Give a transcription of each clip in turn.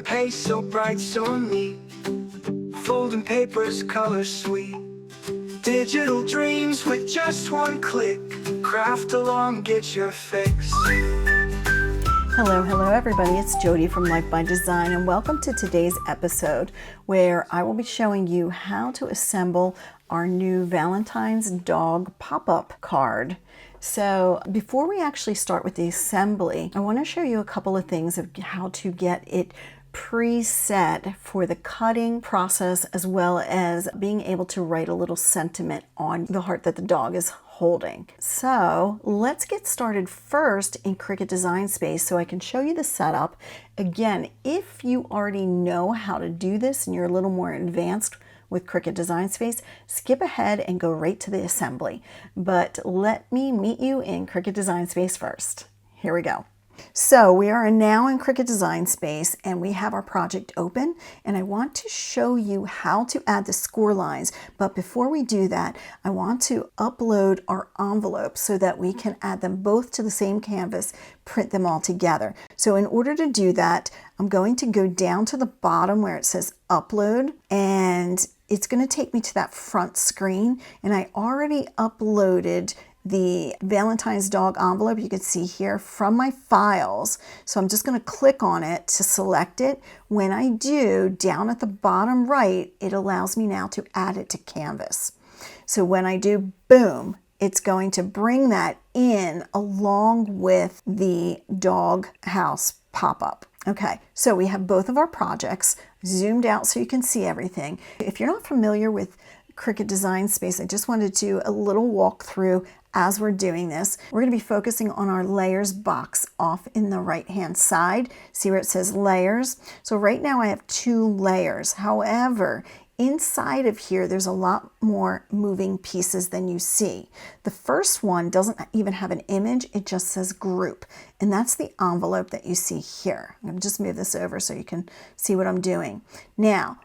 and paste so bright, so neat. Folding papers, color sweet. Digital dreams with just one click. Craft along, get your fix. Hello everybody, it's Jody from Life by Design, and welcome to today's episode where I will be showing you how to assemble our new Valentine's dog pop-up card. So before we actually start with the assembly, I want to show you a couple of things of how to get it preset for the cutting process, as well as being able to write a little sentiment on the heart that the dog is holding. So let's get started first in Cricut Design Space so I can show you the setup. Again, if you already know how to do this and you're a little more advanced with Cricut Design Space, skip ahead and go right to the assembly. But let me meet you in Cricut Design Space first. Here we go. So we are now in Cricut Design Space and we have our project open, and I want to show you how to add the score lines. But before we do that, I want to upload our envelopes so that we can add them both to the same canvas, print them all together. So in order to do that, I'm going to go down to the bottom where it says upload, and it's going to take me to that front screen, and I already uploaded the Valentine's dog envelope, you can see here, from my files. So I'm just going to click on it to select it. When I do, down at the bottom right, it allows me now to add it to Canvas. So when I do, boom, it's going to bring that in along with the dog house pop-up. Okay, so we have both of our projects zoomed out so you can see everything. If you're not familiar with Cricut Design Space, I just wanted to do a little walkthrough as we're doing this. We're going to be focusing on our layers box off in the right hand side. See where it says layers? So right now I have 2 layers. However, inside of here there's a lot more moving pieces than you see. The first one doesn't even have an image, it just says group, and that's the envelope that you see here. I'm going to just move this over so you can see what I'm doing. Now,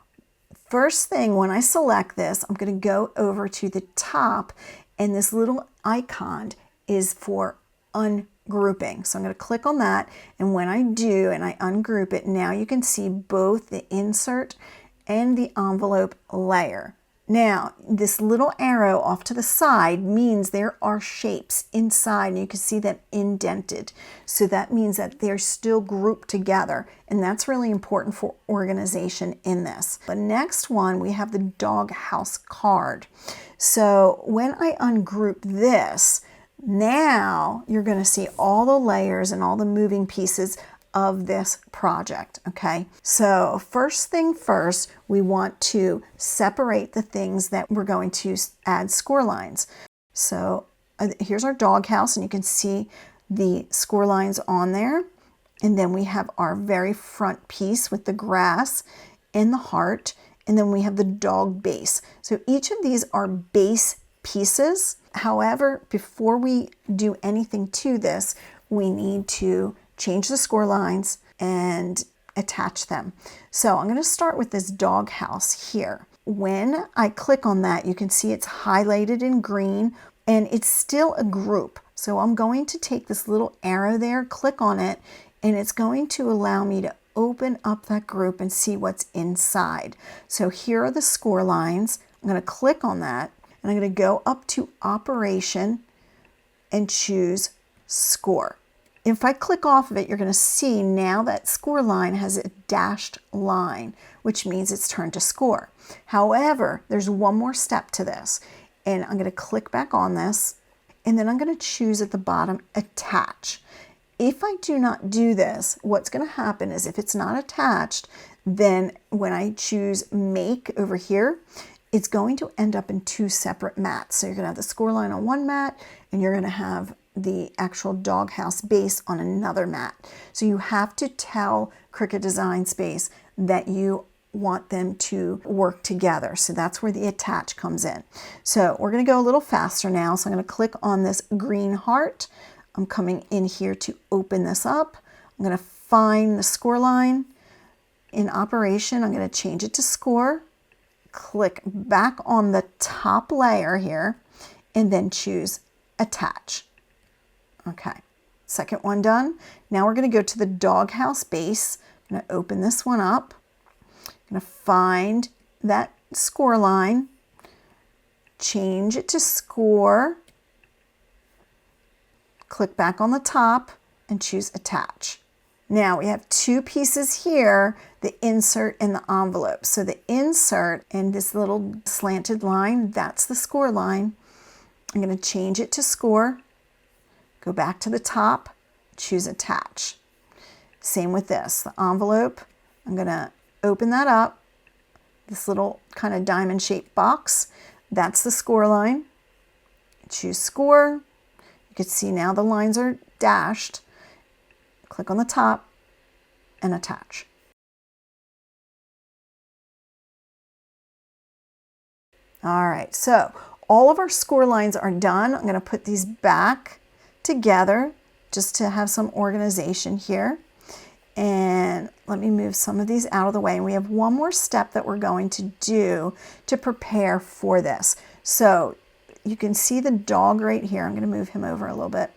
first thing, when I select this, I'm going to go over to the top, and this little icon is for ungrouping. So I'm going to click on that, and when I do and I ungroup it, now you can see both the insert and the envelope layer. Now, this little arrow off to the side means there are shapes inside, and you can see them indented. So that means that they're still grouped together, and that's really important for organization in this. The next one, we have the dog house card. So when I ungroup this, now you're going to see all the layers and all the moving pieces of this project. Okay, so first thing first, we want to separate the things that we're going to add score lines. So here's our dog house, and you can see the score lines on there. And then we have our very front piece with the grass and the heart, and then we have the dog base. So each of these are base pieces. However, before we do anything to this, we need to change the score lines and attach them. So I'm going to start with this dog house here. When I click on that, you can see it's highlighted in green, and it's still a group. So I'm going to take this little arrow there, click on it, and it's going to allow me to open up that group and see what's inside. So here are the score lines. I'm going to click on that, and I'm going to go up to Operation and choose Score. If I click off of it, you're going to see now that score line has a dashed line, which means it's turned to score. However, there's one more step to this, and I'm going to click back on this, and then I'm going to choose at the bottom, Attach. If I do not do this, what's going to happen is if it's not attached, then when I choose Make over here, it's going to end up in 2 separate mats. So you're going to have the score line on one mat, and you're going to have the actual doghouse base on another mat. So you have to tell Cricut Design Space that you want them to work together. So that's where the attach comes in. So we're going to go a little faster now. So I'm going to click on this green heart. I'm coming in here to open this up. I'm going to find the score line. In Operation, I'm going to change it to Score. Click back on the top layer here, and then choose Attach. Okay, second one done. Now we're going to go to the doghouse base, I'm going to open this one up. I'm going to find that score line, change it to score, click back on the top and choose attach. Now we have two pieces here, the insert and the envelope. So the insert and this little slanted line, that's the score line. I'm going to change it to score, go back to the top, choose attach. Same with this, the envelope. I'm going to open that up, this little kind of diamond shaped box. That's the score line. Choose score. You can see now the lines are dashed. Click on the top and attach. All right, so all of our score lines are done. I'm going to put these back together just to have some organization here. And let me move some of these out of the way. And we have one more step that we're going to do to prepare for this. So you can see the dog right here. I'm going to move him over a little bit.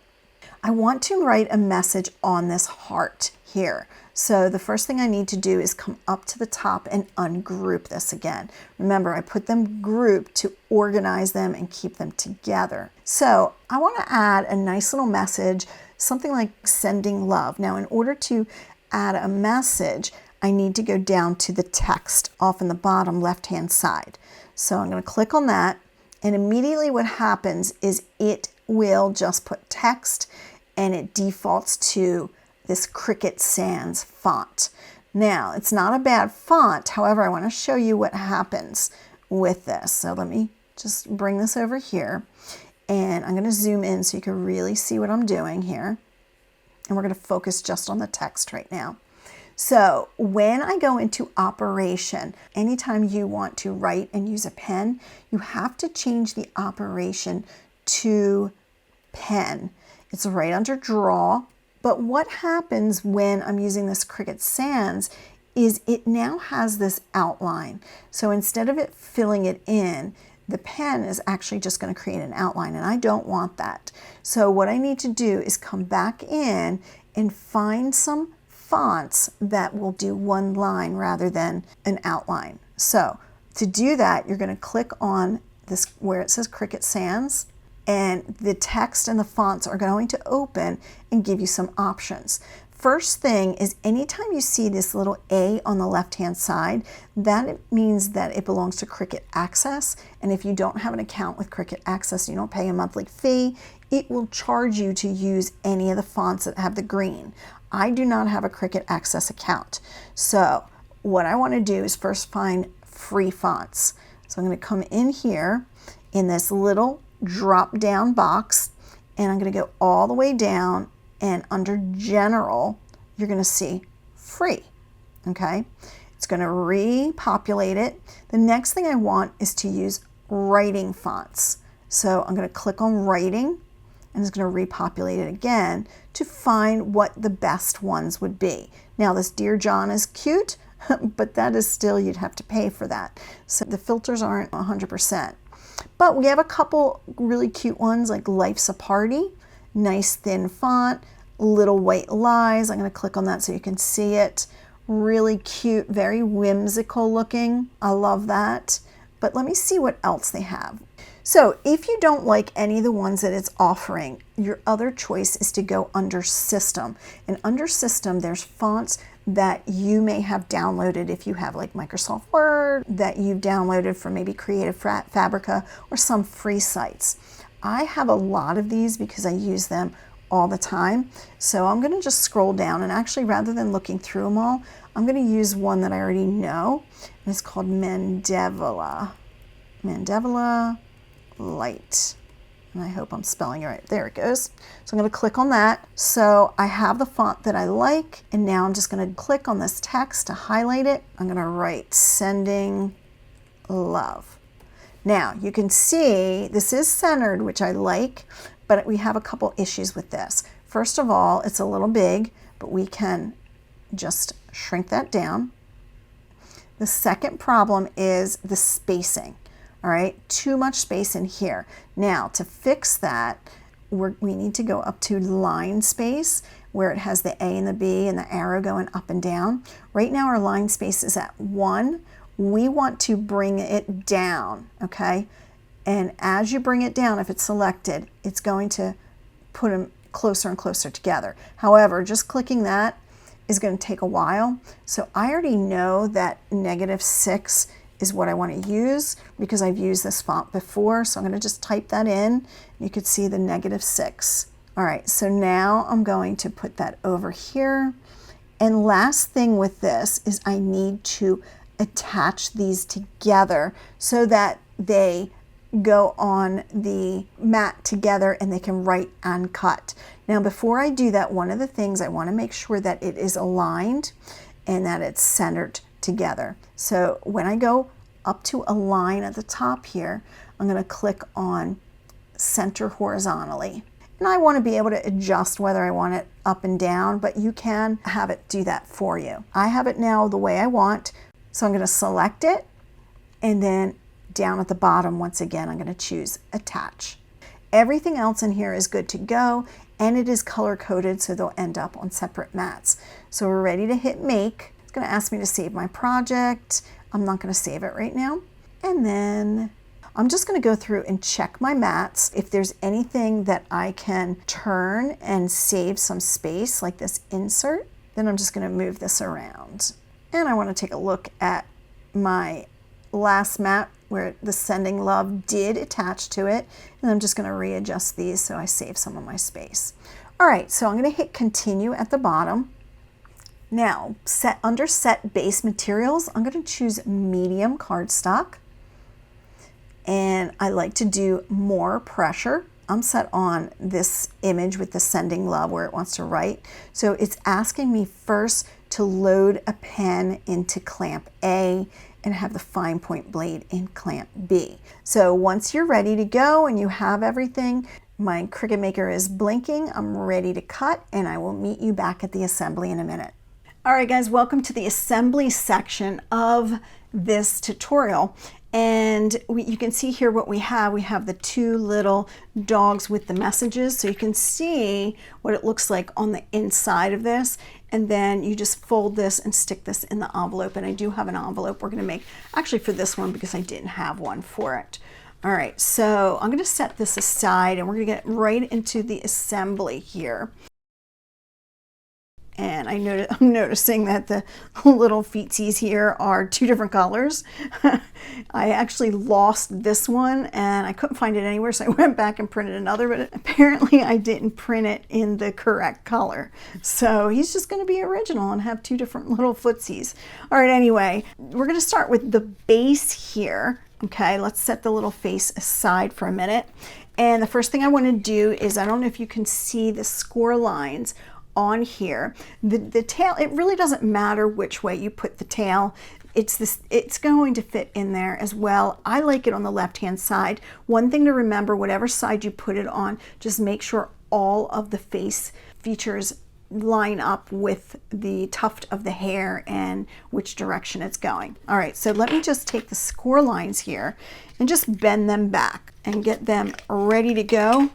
I want to write a message on this heart here. So the first thing I need to do is come up to the top and ungroup this again. Remember, I put them grouped to organize them and keep them together. So I want to add a nice little message, something like sending love. Now, in order to add a message, I need to go down to the text off in the bottom left-hand side. So I'm going to click on that, and immediately what happens is it will just put text and it defaults to this Cricut Sans font. Now, it's not a bad font. However, I want to show you what happens with this. So let me just bring this over here, and I'm going to zoom in so you can really see what I'm doing here. And we're going to focus just on the text right now. So when I go into operation, anytime you want to write and use a pen, you have to change the operation to pen. It's right under draw. But what happens when I'm using this Cricut Sans is it now has this outline. So instead of it filling it in, the pen is actually just going to create an outline, and I don't want that. So what I need to do is come back in and find some fonts that will do one line rather than an outline. So to do that, you're going to click on this where it says Cricut Sans, and the text and the fonts are going to open and give you some options. First thing is anytime you see this little A on the left-hand side, that means that it belongs to Cricut Access. And if you don't have an account with Cricut Access, you don't pay a monthly fee, it will charge you to use any of the fonts that have the green. I do not have a Cricut Access account. So what I want to do is first find free fonts. So I'm going to come in here in this little drop down box, and I'm going to go all the way down, and under general you're going to see free. Okay, it's going to repopulate it. The next thing I want is to use writing fonts. So I'm going to click on writing, and it's going to repopulate it again to find what the best ones would be. Now this Dear John is cute, but that is still, you'd have to pay for that. So the filters aren't 100%. But we have a couple really cute ones like Life's a Party, nice thin font, Little White Lies. I'm going to click on that so you can see it. Really cute, very whimsical looking. I love that. But let me see what else they have. So if you don't like any of the ones that it's offering, your other choice is to go under System. And under System, there's fonts that you may have downloaded if you have like Microsoft Word, that you've downloaded from maybe Creative Fabrica or some free sites. I have a lot of these because I use them all the time. So I'm going to just scroll down, and actually rather than looking through them all, I'm going to use one that I already know, and it's called Mandevilla Light. And I hope I'm spelling it right. There it goes. So I'm going to click on that. So I have the font that I like, and now I'm just going to click on this text to highlight it. I'm going to write sending love. Now you can see this is centered, which I like, but we have a couple issues with this. First of all, it's a little big, but we can just shrink that down. The second problem is the spacing. All right, too much space in here. Now to fix that, we need to go up to line space where it has the A and the B and the arrow going up and down. Right now our line space is at 1. We want to bring it down, okay? And as you bring it down, if it's selected, it's going to put them closer and closer together. However, just clicking that is going to take a while. So I already know that -6 is what I want to use because I've used this font before. So I'm going to just type that in. You could see the -6. All right, so now I'm going to put that over here. And last thing with this is I need to attach these together so that they go on the mat together and they can write and cut. Now before I do that, one of the things I want to make sure that it is aligned and that it's centered together. So when I go up to a line at the top here, I'm going to click on center horizontally. And I want to be able to adjust whether I want it up and down, but you can have it do that for you. I have it now the way I want, so I'm going to select it, and then down at the bottom, once again, I'm going to choose attach. Everything else in here is good to go, and it is color coded, so they'll end up on separate mats. So we're ready to hit make. It's going to ask me to save my project. I'm not going to save it right now. And then I'm just going to go through and check my mats. If there's anything that I can turn and save some space, like this insert, then I'm just going to move this around. And I want to take a look at my last mat where the sending love did attach to it. And I'm just going to readjust these so I save some of my space. All right, so I'm going to hit continue at the bottom. Now, under set base materials, I'm going to choose medium cardstock. And I like to do more pressure. I'm set on this image with the sending love where it wants to write. So it's asking me first to load a pen into clamp A and have the fine point blade in clamp B. So once you're ready to go and you have everything, my Cricut Maker is blinking, I'm ready to cut, and I will meet you back at the assembly in a minute. All right guys, welcome to the assembly section of this tutorial. And you can see here what we have. We have the two little dogs with the messages. So you can see what it looks like on the inside of this. And then you just fold this and stick this in the envelope. And I do have an envelope we're going to make actually for this one because I didn't have one for it. All right, so I'm going to set this aside and we're going to get right into the assembly here. And I'm noticing that the little feetsies here are two different colors. I actually lost this one and I couldn't find it anywhere, so I went back and printed another, but apparently I didn't print it in the correct color. So he's just going to be original and have two different little footsies. All right, anyway, we're going to start with the base here. Okay, let's set the little face aside for a minute. And the first thing I want to do is, I don't know if you can see the score lines on here. The tail, it really doesn't matter which way you put the tail. It's going to fit in there as well. I like it on the left hand side. One thing to remember, whatever side you put it on, just make sure all of the face features line up with the tuft of the hair and which direction it's going. All right, so let me just take the score lines here and just bend them back and get them ready to go.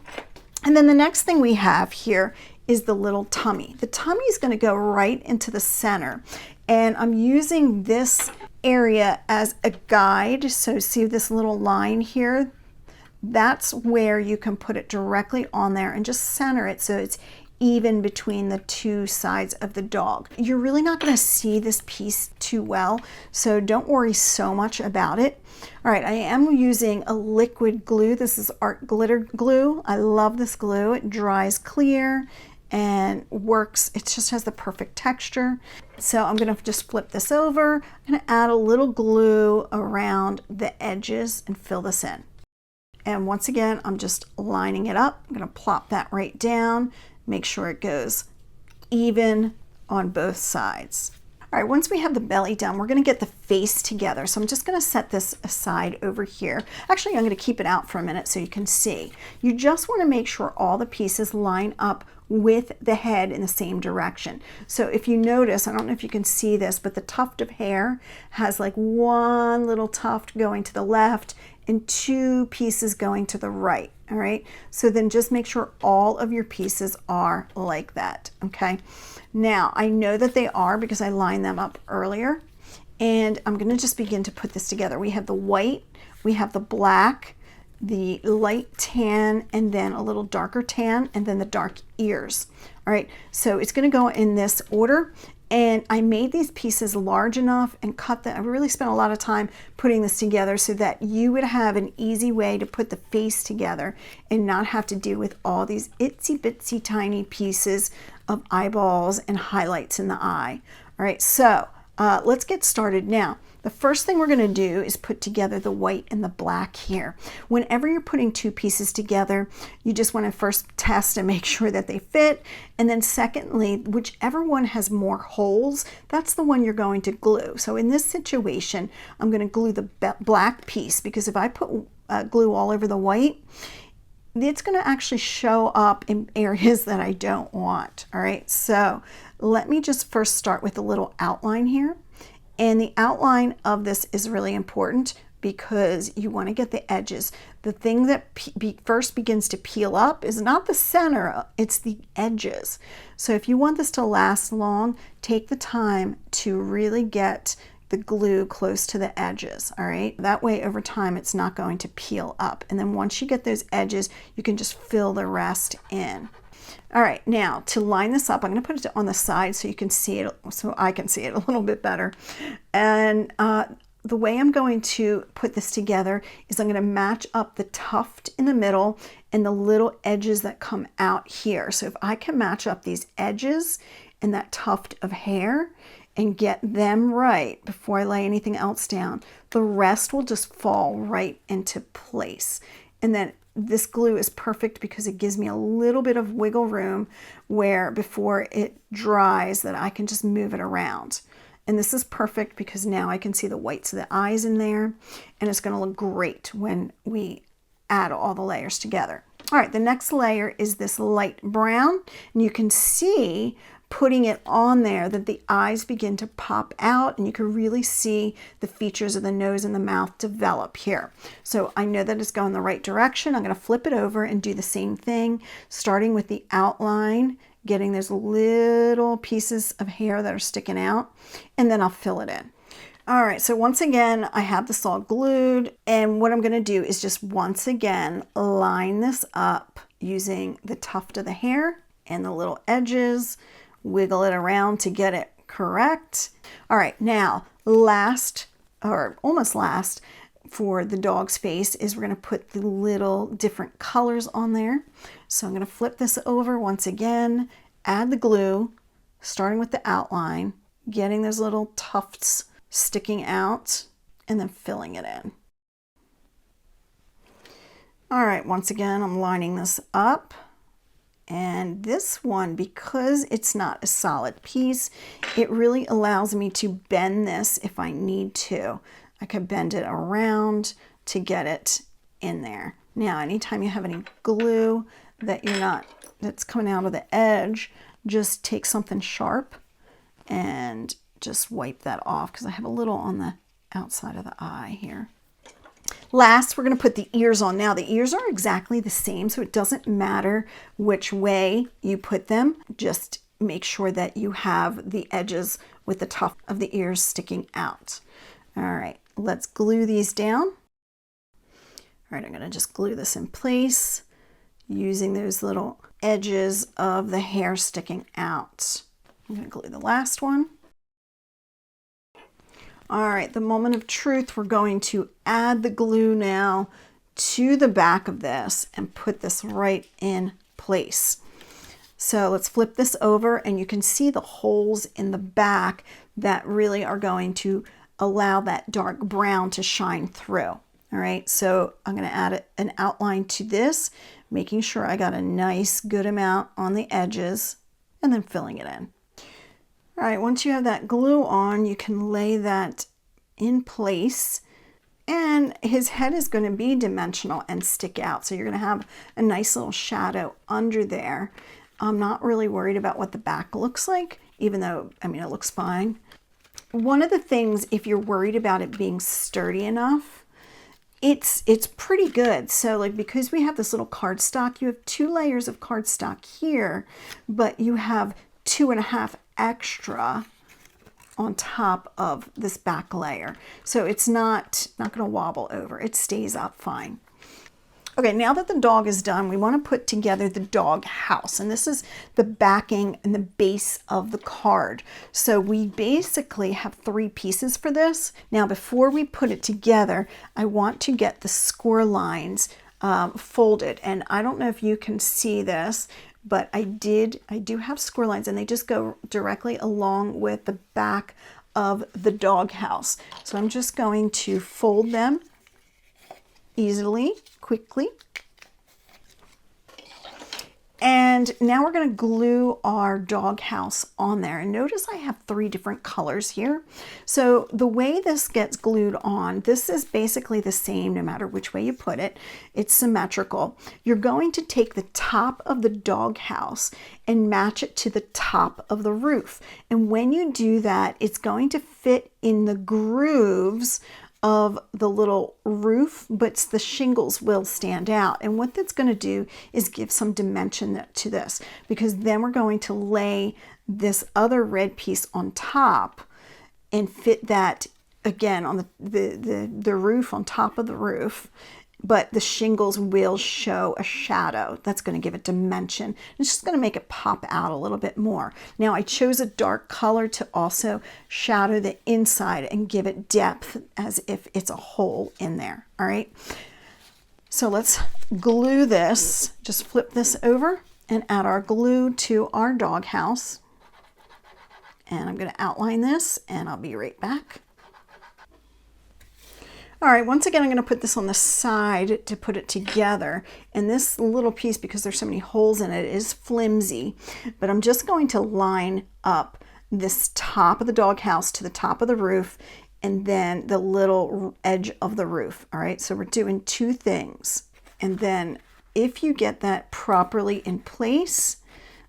And then the next thing we have here is the little tummy. The tummy is going to go right into the center, and I'm using this area as a guide. So see this little line here? That's where you can put it directly on there and just center it so it's even between the two sides of the dog. You're really not going to see this piece too well, so don't worry so much about it. All right, I am using a liquid glue. This is Art Glitter Glue. I love this glue. It dries clear and works. It just has the perfect texture. So I'm going to just flip this over. I'm going to add a little glue around the edges and fill this in. And once again, I'm just lining it up. I'm going to plop that right down. Make sure it goes even on both sides. All right, once we have the belly done, we're going to get the face together. So I'm just going to set this aside over here. Actually, I'm going to keep it out for a minute so you can see. You just want to make sure all the pieces line up with the head in the same direction. So if you notice, I don't know if you can see this, but the tuft of hair has like one little tuft going to the left and 2 pieces going to the right. All right, so then just make sure all of your pieces are like that. Okay, now I know that they are because I lined them up earlier, and I'm going to just begin to put this together. We have the white, we have the black, the light tan, and then a little darker tan, and then the dark ears. All right, so it's going to go in this order. And I made these pieces large enough and cut them. I really spent a lot of time putting this together so that you would have an easy way to put the face together and not have to deal with all these itsy bitsy tiny pieces of eyeballs and highlights in the eye. All right, so let's get started now. The first thing we're going to do is put together the white and the black here. Whenever you're putting 2 pieces together, you just want to first test and make sure that they fit. And then secondly, whichever one has more holes, that's the one you're going to glue. So in this situation, I'm going to glue the black piece, because if I put glue all over the white, it's going to actually show up in areas that I don't want. All right, so let me just first start with a little outline here. And the outline of this is really important because you want to get the edges. The thing that first begins to peel up is not the center, it's the edges. So if you want this to last long, take the time to really get the glue close to the edges, all right? That way over time it's not going to peel up. And then once you get those edges, you can just fill the rest in. All right, now to line this up, I'm going to put it on the side so you can see it, so I can see it a little bit better. And the way I'm going to put this together is I'm going to match up the tuft in the middle and the little edges that come out here. So if I can match up these edges and that tuft of hair and get them right before I lay anything else down, the rest will just fall right into place. And then this glue is perfect because it gives me a little bit of wiggle room where before it dries that I can just move it around. And this is perfect because now I can see the whites of the eyes in there, and it's going to look great when we add all the layers together. All right, the next layer is this light brown, and you can see putting it on there that the eyes begin to pop out, and you can really see the features of the nose and the mouth develop here. So I know that it's going the right direction. I'm going to flip it over and do the same thing, starting with the outline, getting those little pieces of hair that are sticking out, and then I'll fill it in. All right, so once again, I have this all glued, and what I'm going to do is just once again line this up using the tuft of the hair and the little edges, wiggle it around to get it correct. All right, now last, or almost last, for the dog's face is we're going to put the little different colors on there. So I'm going to flip this over once again, add the glue, starting with the outline, getting those little tufts sticking out, and then filling it in. All right, once again, I'm lining this up. And this one, because it's not a solid piece, it really allows me to bend this if I need to. I could bend it around to get it in there. Now, anytime you have any glue that's coming out of the edge, just take something sharp and just wipe that off, because I have a little on the outside of the eye here. Last, we're going to put the ears on. Now, the ears are exactly the same, so it doesn't matter which way you put them. Just make sure that you have the edges with the tuft of the ears sticking out. All right, let's glue these down. All right, I'm going to just glue this in place using those little edges of the hair sticking out. I'm going to glue the last one. All right, the moment of truth, we're going to add the glue now to the back of this and put this right in place. So let's flip this over, and you can see the holes in the back that really are going to allow that dark brown to shine through. All right, so I'm going to add an outline to this, making sure I got a nice good amount on the edges, and then filling it in. All right, once you have that glue on, you can lay that in place, and his head is going to be dimensional and stick out. So you're going to have a nice little shadow under there. I'm not really worried about what the back looks like, even though, I mean, it looks fine. One of the things, if you're worried about it being sturdy enough, it's pretty good. So like, because we have this little cardstock, you have 2 layers of cardstock here, but you have 2.5 extra on top of this back layer. So it's not going to wobble over. It stays up fine. Okay, now that the dog is done, we want to put together the dog house. And this is the backing and the base of the card. So we basically have 3 pieces for this. Now, before we put it together, I want to get the score lines folded. And I don't know if you can see this, but I do have score lines, and they just go directly along with the back of the dog house. So I'm just going to fold them easily, quickly. And now we're going to glue our dog house on there. And notice I have 3 different colors here. So the way this gets glued on, this is basically the same no matter which way you put it. It's symmetrical. You're going to take the top of the dog house and match it to the top of the roof. And when you do that, it's going to fit in the grooves of the little roof, but the shingles will stand out. And what that's going to do is give some dimension to this, because then we're going to lay this other red piece on top and fit that again on the roof, on top of the roof, but the shingles will show a shadow. That's going to give it dimension. It's just going to make it pop out a little bit more. Now I chose a dark color to also shadow the inside and give it depth as if it's a hole in there. All right. So let's glue this. Just flip this over and add our glue to our dog house. And I'm going to outline this, and I'll be right back. All right, once again, I'm going to put this on the side to put it together. And this little piece, because there's so many holes in it, is flimsy. But I'm just going to line up this top of the doghouse to the top of the roof, and then the little edge of the roof. All right, so we're doing 2 things. And then if you get that properly in place,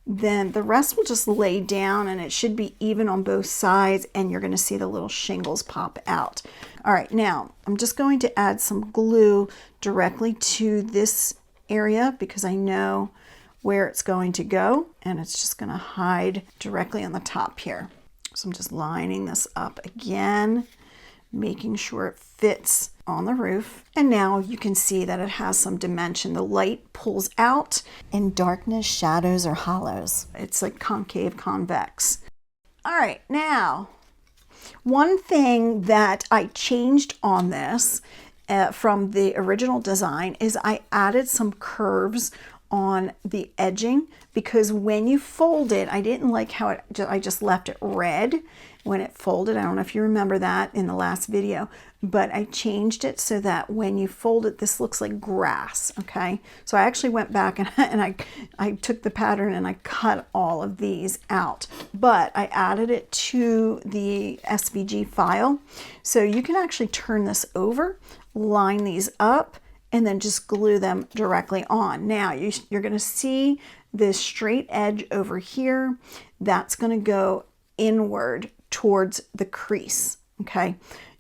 then the rest will just lay down, and it should be even on both sides, and you're going to see the little shingles pop out. All right, now I'm just going to add some glue directly to this area because I know where it's going to go, and it's just going to hide directly on the top here. So I'm just lining this up again, making sure it fits on the roof. And now you can see that it has some dimension. The light pulls out. In darkness, shadows are hollows. It's like concave, convex. All right, now, one thing that I changed on this from the original design is I added some curves on the edging, because when you fold it, I didn't like how I just left it red when it folded. I don't know if you remember that in the last video, but I changed it so that when you fold it, this looks like grass. Okay, so I actually went back and I took the pattern and I cut all of these out, but I added it to the SVG file, so you can actually turn this over, line these up, and then just glue them directly on. Now you're going to see this straight edge over here. That's going to go inward towards the crease. Okay,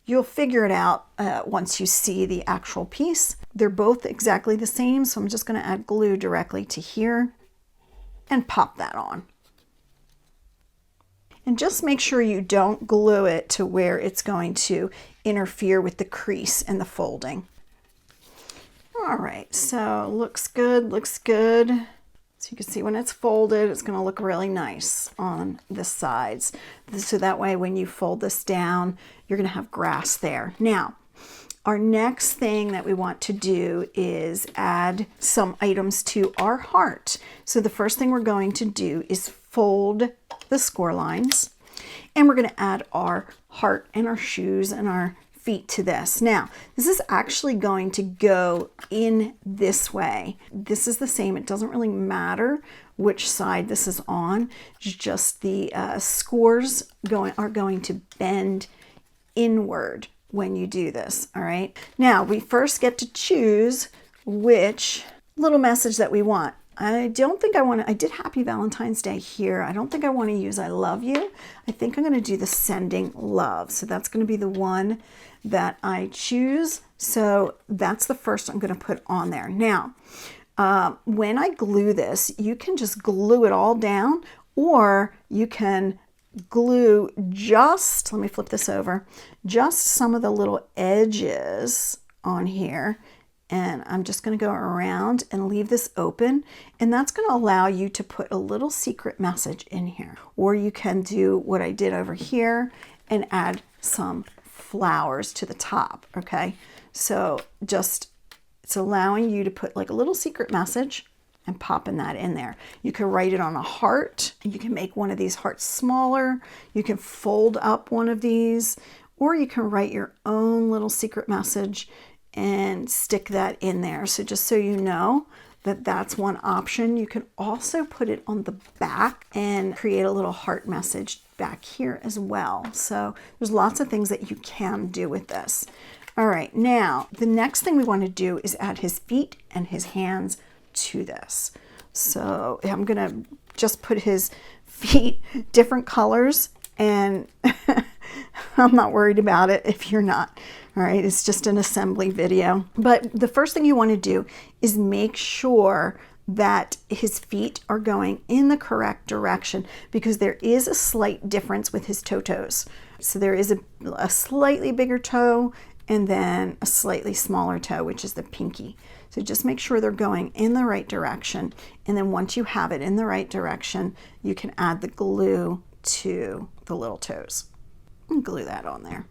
you'll figure it out once you see the actual piece. They're both exactly the same, so I'm just going to add glue directly to here and pop that on. And just make sure you don't glue it to where it's going to interfere with the crease and the folding. All right, so looks good, looks good. So you can see when it's folded, it's going to look really nice on the sides. So that way when you fold this down, you're going to have grass there. Now, our next thing that we want to do is add some items to our heart. So the first thing we're going to do is fold the score lines, and we're going to add our heart and our shoes and our feet to this. Now, this is actually going to go in this way. This is the same. It doesn't really matter which side this is on. Just the scores are going to bend inward when you do this. All right. Now, we first get to choose which little message that we want. I don't think I want to, I did Happy Valentine's Day here. I don't think I want to use I love you. I think I'm going to do the sending love. So that's going to be the one that I choose. So that's the first I'm going to put on there. Now, when I glue this, you can just glue it all down, or you can glue just, let me flip this over, just some of the little edges on here. And I'm just going to go around and leave this open, and that's going to allow you to put a little secret message in here. Or you can do what I did over here and add some flowers to the top. Okay, so just, it's allowing you to put like a little secret message and popping that in there. You can write it on a heart. You can make one of these hearts smaller. You can fold up one of these, or you can write your own little secret message and stick that in there. So just so you know that that's one option. You can also put it on the back and create a little heart message back here as well. So there's lots of things that you can do with this. All right, now the next thing we want to do is add his feet and his hands to this. So I'm gonna just put his feet different colors, and I'm not worried about it if you're not. All right, it's just an assembly video. But the first thing you want to do is make sure that his feet are going in the correct direction, because there is a slight difference with his toes. So there is a slightly bigger toe and then a slightly smaller toe, which is the pinky. So just make sure they're going in the right direction. And then once you have it in the right direction, you can add the glue to the little toes and glue that on there.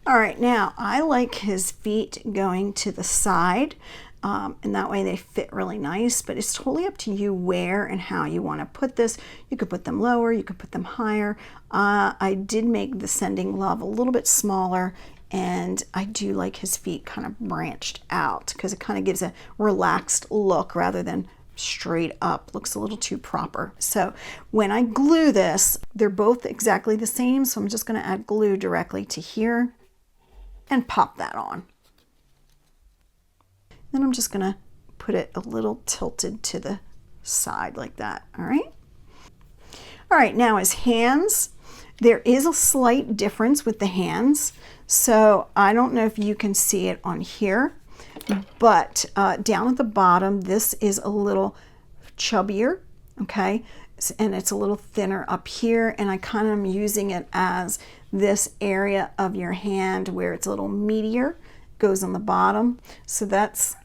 All right, now I like his feet going to the side, and that way they fit really nice, but it's totally up to you where and how you want to put this. You could put them lower, you could put them higher. I did make the sending love a little bit smaller, and I do like his feet kind of branched out because it kind of gives a relaxed look rather than straight up. Looks a little too proper. So when I glue this, they're both exactly the same, so I'm just going to add glue directly to here and pop that on. Then I'm just gonna put it a little tilted to the side like that. All right. All right, now his hands, there is a slight difference with the hands. So I don't know if you can see it on here, but down at the bottom, this is a little chubbier, okay? And it's a little thinner up here, and I kind of am using it as this area of your hand where it's a little meatier, goes on the bottom. So that's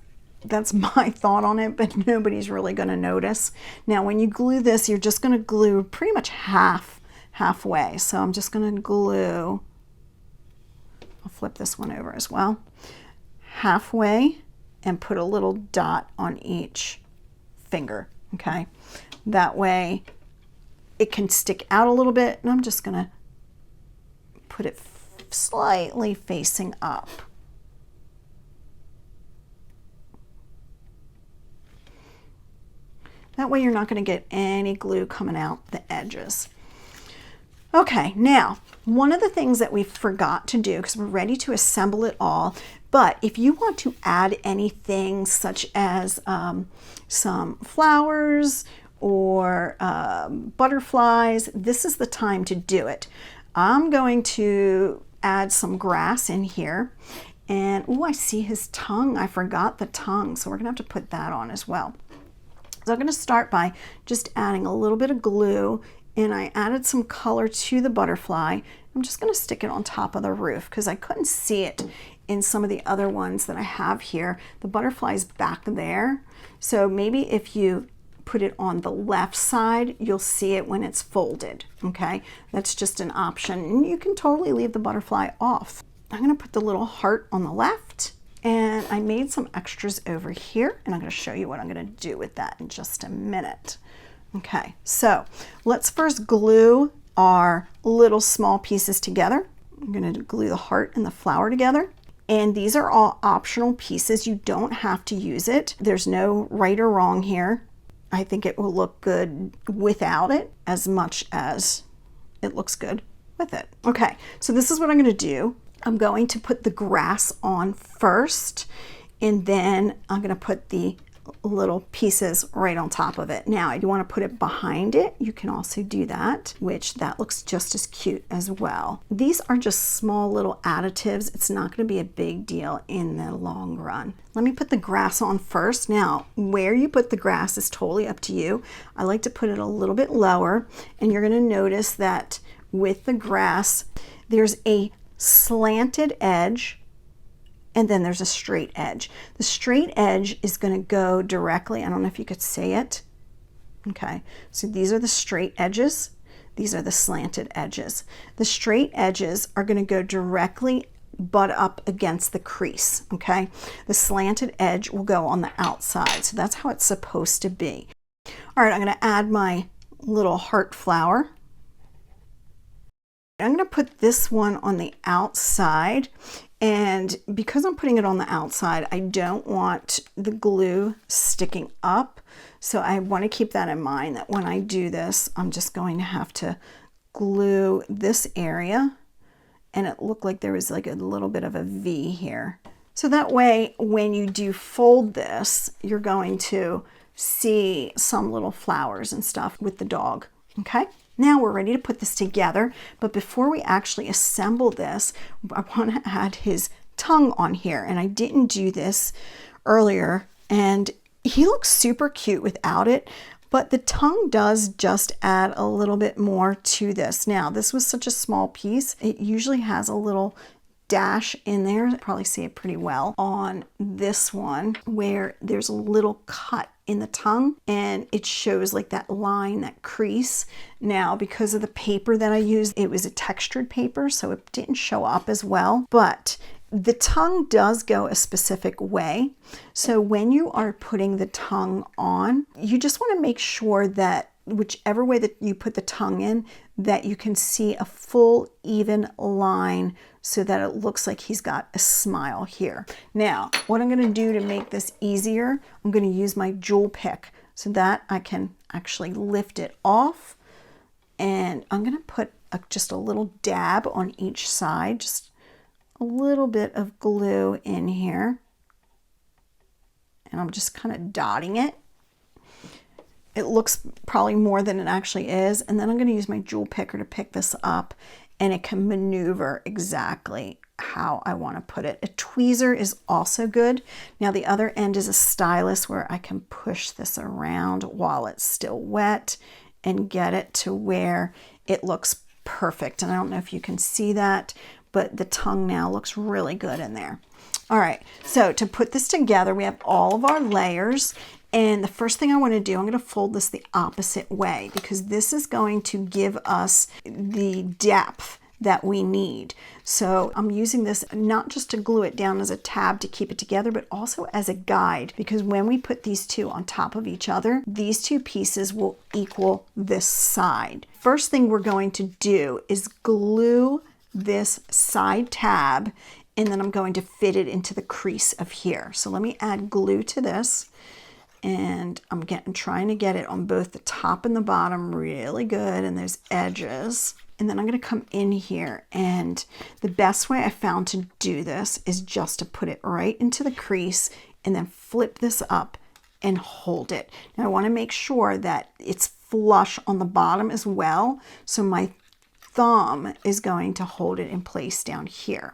my thought on it, but nobody's really going to notice. Now when you glue this, you're just going to glue pretty much halfway. So I'm just going to glue, I'll flip this one over as well, halfway, and put a little dot on each finger, okay? That way it can stick out a little bit, and I'm just going to put it slightly facing up. That way you're not going to get any glue coming out the edges. Okay, now one of the things that we forgot to do, because we're ready to assemble it all, but if you want to add anything such as some flowers or butterflies, this is the time to do it. I'm going to add some grass in here, and oh, I see his tongue. I forgot the tongue, so we're gonna have to put that on as well. So I'm gonna start by just adding a little bit of glue, and I added some color to the butterfly. I'm just gonna stick it on top of the roof because I couldn't see it in some of the other ones that I have here. The butterfly's back there, so maybe if you put it on the left side, you'll see it when it's folded, okay? That's just an option, and you can totally leave the butterfly off. I'm gonna put the little heart on the left, and I made some extras over here, and I'm gonna show you what I'm gonna do with that in just a minute. Okay, so let's first glue our little small pieces together. I'm gonna glue the heart and the flower together. And these are all optional pieces. You don't have to use it. There's no right or wrong here. I think it will look good without it as much as it looks good with it. Okay, so this is what I'm going to do. I'm going to put the grass on first, and then I'm going to put the little pieces right on top of it. Now, if you want to put it behind it, you can also do that, which that looks just as cute as well. These are just small little additives. It's not going to be a big deal in the long run. Let me put the grass on first. Now, where you put the grass is totally up to you. I like to put it a little bit lower, and you're going to notice that with the grass, there's a slanted edge, and then there's a straight edge. The straight edge is going to go directly, I don't know if you could see it. Okay, so these are the straight edges. These are the slanted edges. The straight edges are going to go directly butt up against the crease, okay? The slanted edge will go on the outside, so that's how it's supposed to be. All right, I'm going to add my little heart flower. I'm going to put this one on the outside, and because I'm putting it on the outside, I don't want the glue sticking up, so I want to keep that in mind, that when I do this, I'm just going to have to glue this area, and it looked like there was like a little bit of a V here. So that way, when you do fold this, you're going to see some little flowers and stuff with the dog, okay? Now we're ready to put this together, but before we actually assemble this, I want to add his tongue on here, and I didn't do this earlier, and he looks super cute without it, but the tongue does just add a little bit more to this. Now, this was such a small piece, it usually has a little dash in there. You probably see it pretty well on this one where there's a little cut in the tongue, and it shows like that line, that crease. Now, because of the paper that I used, it was a textured paper, so it didn't show up as well, but the tongue does go a specific way. So when you are putting the tongue on, you just want to make sure that whichever way that you put the tongue in, that you can see a full even line so that it looks like he's got a smile here. Now, what I'm going to do to make this easier, I'm going to use my jewel pick so that I can actually lift it off, and I'm going to put just a little dab on each side, just a little bit of glue in here, and I'm just kind of dotting it. It looks probably more than it actually is, and then I'm going to use my jewel picker to pick this up, and it can maneuver exactly how I want to put it. A tweezer is also good. Now the other end is a stylus where I can push this around while it's still wet and get it to where it looks perfect. And I don't know if you can see that, but the tongue now looks really good in there. All right, so to put this together, we have all of our layers. And the first thing I want to do, I'm going to fold this the opposite way because this is going to give us the depth that we need. So I'm using this not just to glue it down as a tab to keep it together, but also as a guide, because when we put these two on top of each other, these two pieces will equal this side. First thing we're going to do is glue this side tab, and then I'm going to fit it into the crease of here. So let me add glue to this. And I'm trying to get it on both the top and the bottom really good, and those edges. And then I'm going to come in here, and the best way I found to do this is just to put it right into the crease and then flip this up and hold it. Now I want to make sure that it's flush on the bottom as well, so my thumb is going to hold it in place down here.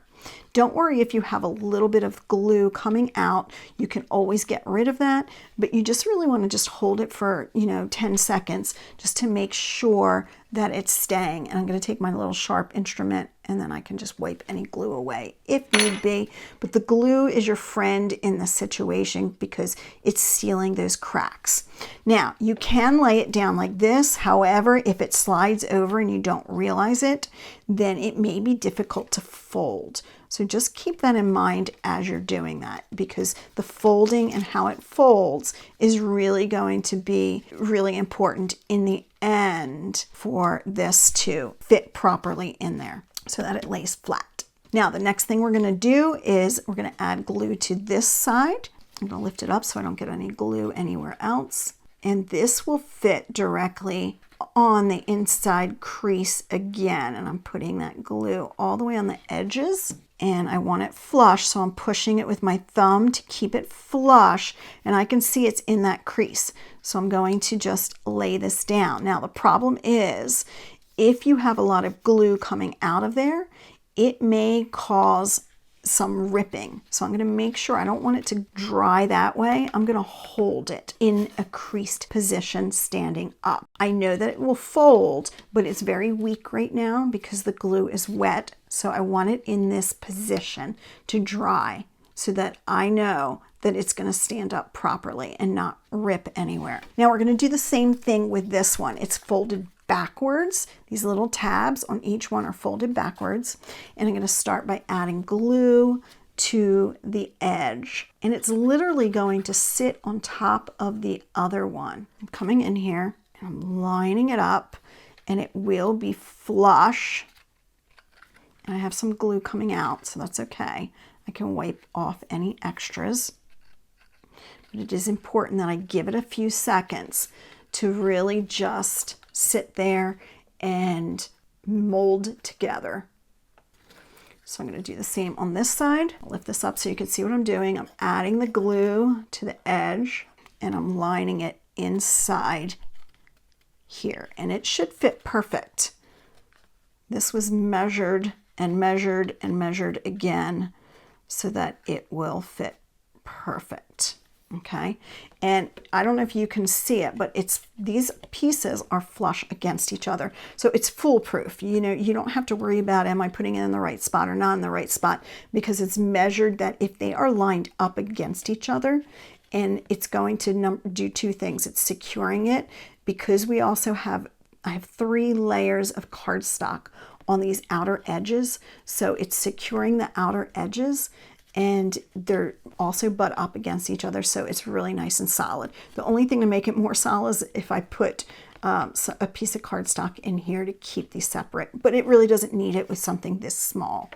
Don't worry if you have a little bit of glue coming out, you can always get rid of that, but you just really want to just hold it for, 10 seconds just to make sure that it's staying. And I'm going to take my little sharp instrument, and then I can just wipe any glue away if need be. But the glue is your friend in this situation because it's sealing those cracks. Now, you can lay it down like this. However, if it slides over and you don't realize it, then it may be difficult to fold. So just keep that in mind as you're doing that, because the folding and how it folds is really going to be really important in the end for this to fit properly in there so that it lays flat. Now, the next thing we're going to do is we're going to add glue to this side. I'm going to lift it up so I don't get any glue anywhere else. and this will fit directly on the inside crease again. And I'm putting that glue all the way on the edges, and I want it flush, so I'm pushing it with my thumb to keep it flush, and I can see it's in that crease. So I'm going to just lay this down. Now the problem is, if you have a lot of glue coming out of there, it may cause some ripping. So I'm going to make sure, I don't want it to dry that way. I'm going to hold it in a creased position standing up. I know that it will fold, but it's very weak right now because the glue is wet. So I want it in this position to dry so that I know that it's going to stand up properly and not rip anywhere. Now we're going to do the same thing with this one. It's folded backwards. These little tabs on each one are folded backwards, and I'm going to start by adding glue to the edge, and it's literally going to sit on top of the other one. I'm coming in here and I'm lining it up, and it will be flush, and I have some glue coming out, so that's okay. I can wipe off any extras, but it is important that I give it a few seconds to really just sit there and mold together. So I'm going to do the same on this side. I'll lift this up so you can see what I'm doing. I'm adding the glue to the edge, and I'm lining it inside here, and it should fit perfect. This was measured and measured and measured again so that it will fit perfect. Okay, and I don't know if you can see it, but these pieces are flush against each other, so it's foolproof. You know, you don't have to worry about, am I putting it in the right spot or not in the right spot, because it's measured that if they are lined up against each other, and it's going to do two things. It's securing it, because we also have, I have 3 layers of cardstock on these outer edges, so it's securing the outer edges, and they're also butt up against each other, so it's really nice and solid. The only thing to make it more solid is if I put a piece of cardstock in here to keep these separate, but it really doesn't need it with something this small.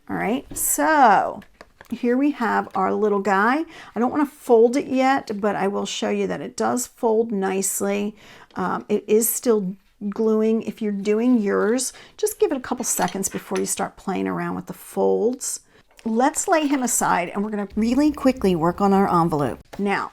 All right, so here we have our little guy. I don't want to fold it yet, but I will show you that it does fold nicely. It is still gluing. If you're doing yours, just give it a couple seconds before you start playing around with the folds. Let's lay him aside, and we're going to really quickly work on our envelope. Now,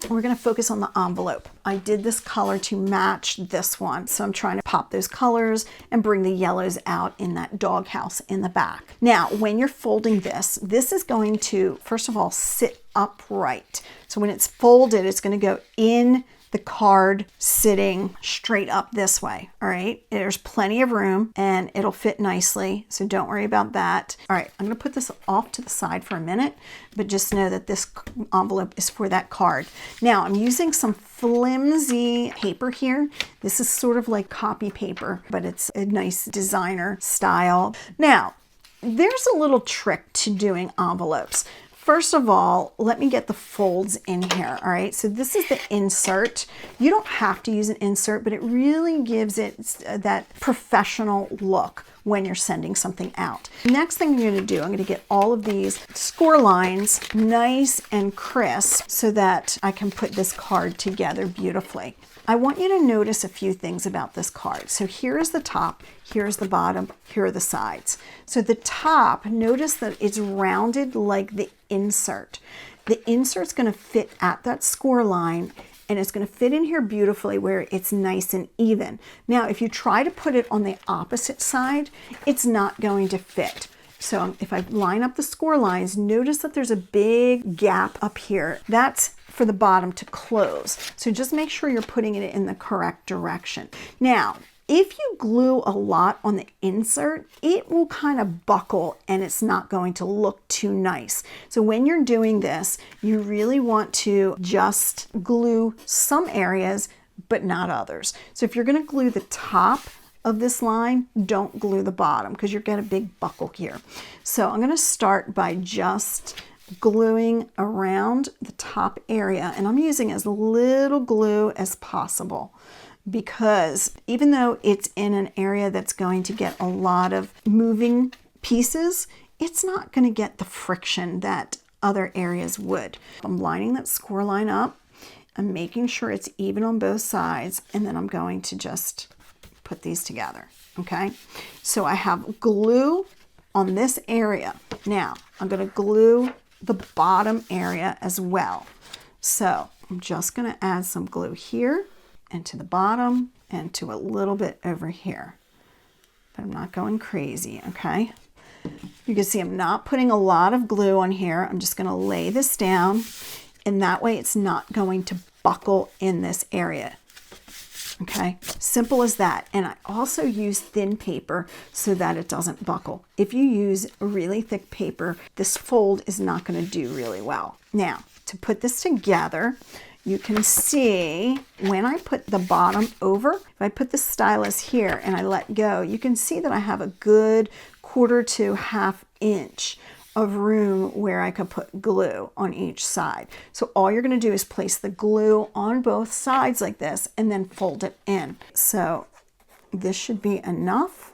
we're going to focus on the envelope. I did this color to match this one, so I'm trying to pop those colors and bring the yellows out in that doghouse in the back. Now, when you're folding this is going to, first of all, sit upright. So when it's folded, it's going to go in the card sitting straight up this way. All right, there's plenty of room and it'll fit nicely, so don't worry about that. All right, I'm going to put this off to the side for a minute, but just know that this envelope is for that card. Now I'm using some flimsy paper here. This is sort of like copy paper, but it's a nice designer style. Now, there's a little trick to doing envelopes. First of all, let me get the folds in here. All right, so this is the insert. You don't have to use an insert, but it really gives it that professional look when you're sending something out. Next thing I'm going to do, I'm going to get all of these score lines nice and crisp so that I can put this card together beautifully. I want you to notice a few things about this card. So here is the top, here's the bottom, here are the sides. So the top, notice that it's rounded like the insert. The insert's going to fit at that score line, and it's going to fit in here beautifully where it's nice and even. Now, if you try to put it on the opposite side, it's not going to fit. So if I line up the score lines, notice that there's a big gap up here. That's for the bottom to close. So just make sure you're putting it in the correct direction. Now, if you glue a lot on the insert, it will kind of buckle and it's not going to look too nice. So when you're doing this, you really want to just glue some areas, but not others. So if you're going to glue the top of this line, don't glue the bottom because you're getting a big buckle here. So I'm going to start by just gluing around the top area, and I'm using as little glue as possible because even though it's in an area that's going to get a lot of moving pieces, it's not going to get the friction that other areas would. I'm lining that score line up. I'm making sure it's even on both sides, and then I'm going to just put these together, okay? So I have glue on this area. Now, I'm going to glue the bottom area as well. So I'm just going to add some glue here and to the bottom and to a little bit over here. But I'm not going crazy, okay? You can see I'm not putting a lot of glue on here. I'm just going to lay this down, and that way it's not going to buckle in this area. Okay, simple as that. And I also use thin paper so that it doesn't buckle. If you use really thick paper, this fold is not going to do really well. Now, to put this together, you can see when I put the bottom over, if I put the stylus here and I let go, you can see that I have a good 1/4 to 1/2 inch of room where I could put glue on each side. So all you're going to do is place the glue on both sides like this and then fold it in. So this should be enough.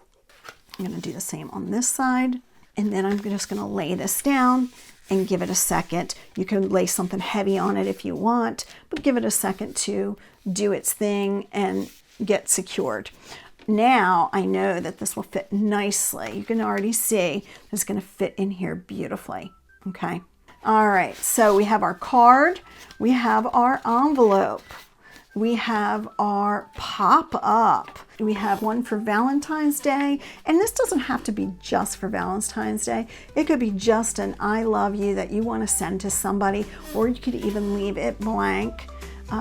I'm going to do the same on this side, and then I'm just going to lay this down and give it a second. You can lay something heavy on it if you want, but give it a second to do its thing and get secured. Now I know that this will fit nicely. You can already see it's going to fit in here beautifully. Okay. All right. So we have our card. We have our envelope. We have our pop-up. We have one for Valentine's Day. And this doesn't have to be just for Valentine's Day. It could be just an I love you that you want to send to somebody, or you could even leave it blank.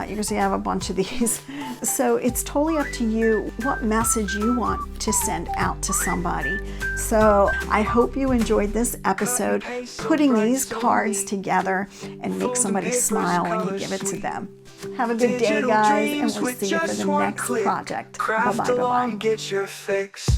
You can see I have a bunch of these. So it's totally up to you what message you want to send out to somebody. So I hope you enjoyed this episode, putting these cards together and make somebody smile when you give it to them. Have a good day, guys, and we'll see you for the next project. Bye-bye, bye-bye. Get your fix.